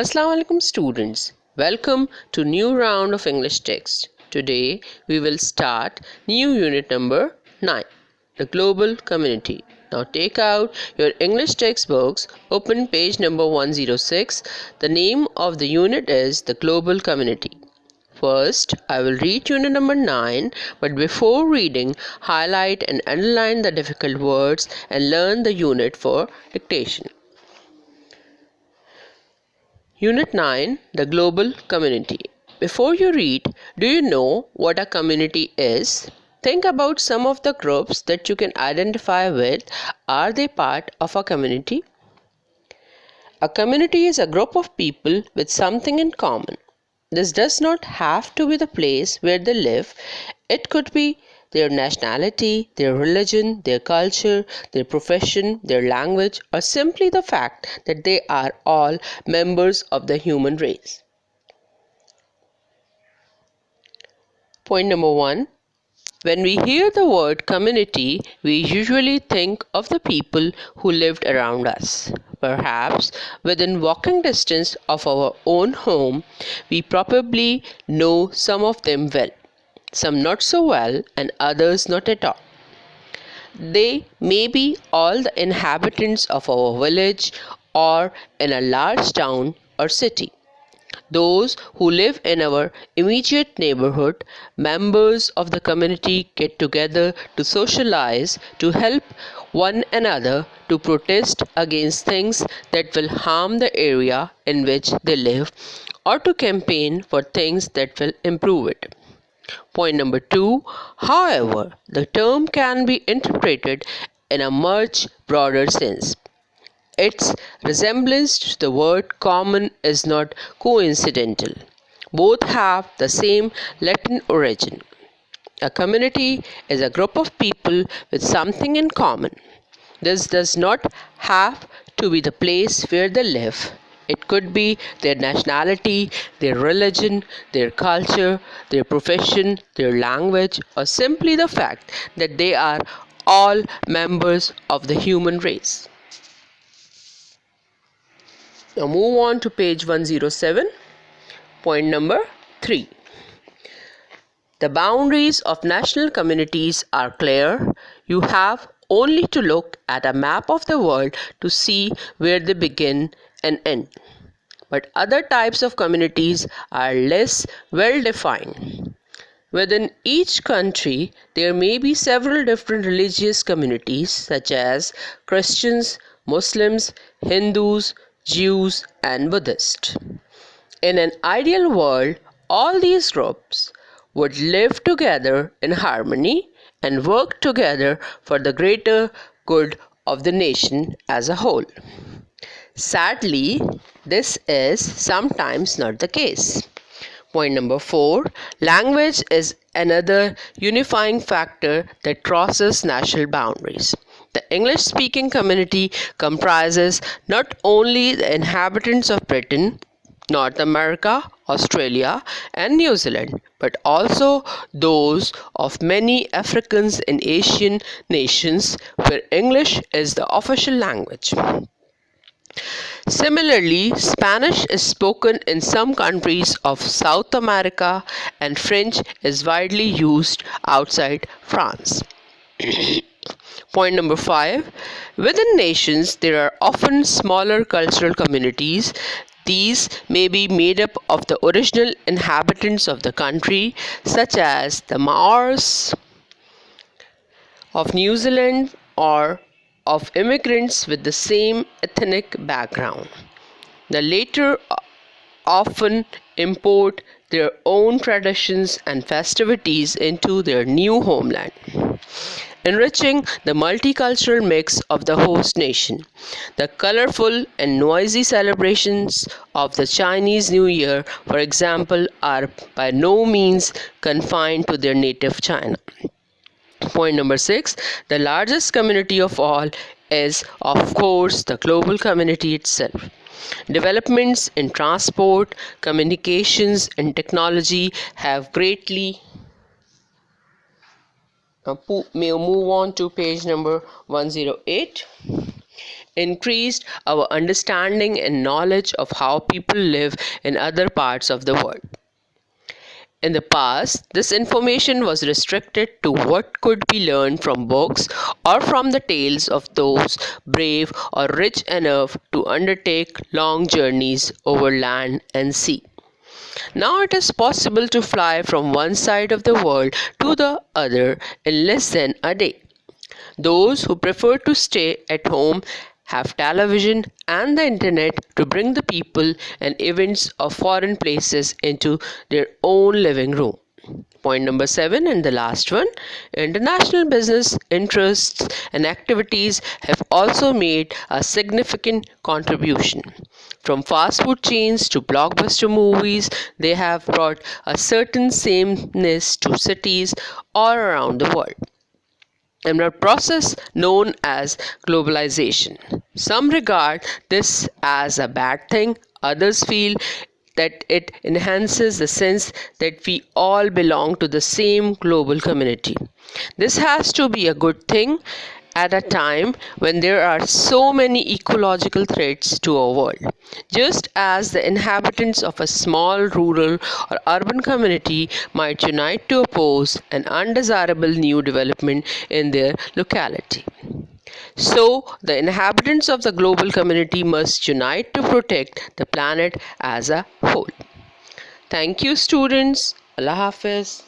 Assalamu alaikum students. Welcome to new round of English text. Today we will start new unit number 9, the global community. Now take out your English textbooks, open page number 106. The name of the unit is the global community. First, I will read unit number 9, but before reading, highlight and underline the difficult words and learn the unit for dictation. Unit 9, the global community. Before you read, do you know what a community is? Think about some of the groups that you can identify with. Are they part of a community? A community is a group of people with something in common. This does not have to be the place where they live. It could be their nationality, their religion, their culture, their profession, their language, or simply the fact that they are all members of the human race. Point number 1. When we hear the word community, we usually think of the people who lived around us. Perhaps within walking distance of our own home, we probably know some of them well, some not so well, and others not at all. They may be all the inhabitants of our village or in a large town or city. Those who live in our immediate neighborhood, members of the community, get together to socialize, to help one another, to protest against things that will harm the area in which they live, or to campaign for things that will improve it. Point number 2. However, the term can be interpreted in a much broader sense. Its resemblance to the word common is not coincidental. Both have the same Latin origin. A community is a group of people with something in common. This does not have to be the place where they live. It could be their nationality, their religion, their culture, their profession, their language, or simply the fact that they are all members of the human race. Now move on to page 107. Point number 3. The boundaries of national communities are clear. You have only to look at a map of the world to see where they begin and end. But other types of communities are less well defined. Within each country, there may be several different religious communities such as Christians, Muslims, Hindus, Jews, and Buddhists. In an ideal world, all these groups would live together in harmony and work together for the greater good of the nation as a whole. Sadly, this is sometimes not the case. Point number 4. Language is another unifying factor that crosses national boundaries. The English-speaking community comprises not only the inhabitants of Britain, North America, Australia, and New Zealand, but also those of many African and Asian nations where English is the official language. Similarly, Spanish is spoken in some countries of South America and French is widely used outside France. Point number 5. Within nations, there are often smaller cultural communities. These may be made up of the original inhabitants of the country, such as the Maoris of New Zealand or of immigrants with the same ethnic background. The latter often import their own traditions and festivities into their new homeland, enriching the multicultural mix of the host nation. The colorful and noisy celebrations of the Chinese New Year, for example, are by no means confined to their native China. Point number 6. The largest community of all is, of course, the global community itself. Developments in transport, communications, and technology have greatly. May move on to page number 108. increased our understanding and knowledge of how people live in other parts of the world. In the past, this information was restricted to what could be learned from books or from the tales of those brave or rich enough to undertake long journeys over land and sea. Now it is possible to fly from one side of the world to the other in less than a day. Those who prefer to stay at home have television and the internet to bring the people and events of foreign places into their own living room. Point number 7 and the last one, international business interests and activities have also made a significant contribution. From fast food chains to blockbuster movies, they have brought a certain sameness to cities all around the world and a process known as globalization. Some regard this as a bad thing, others feel that it enhances the sense that we all belong to the same global community. This has to be a good thing at a time when there are so many ecological threats to our world. Just as the inhabitants of a small rural or urban community might unite to oppose an undesirable new development in their locality. So, the inhabitants of the global community must unite to protect the planet as a whole. Thank you, students. Allah Hafiz.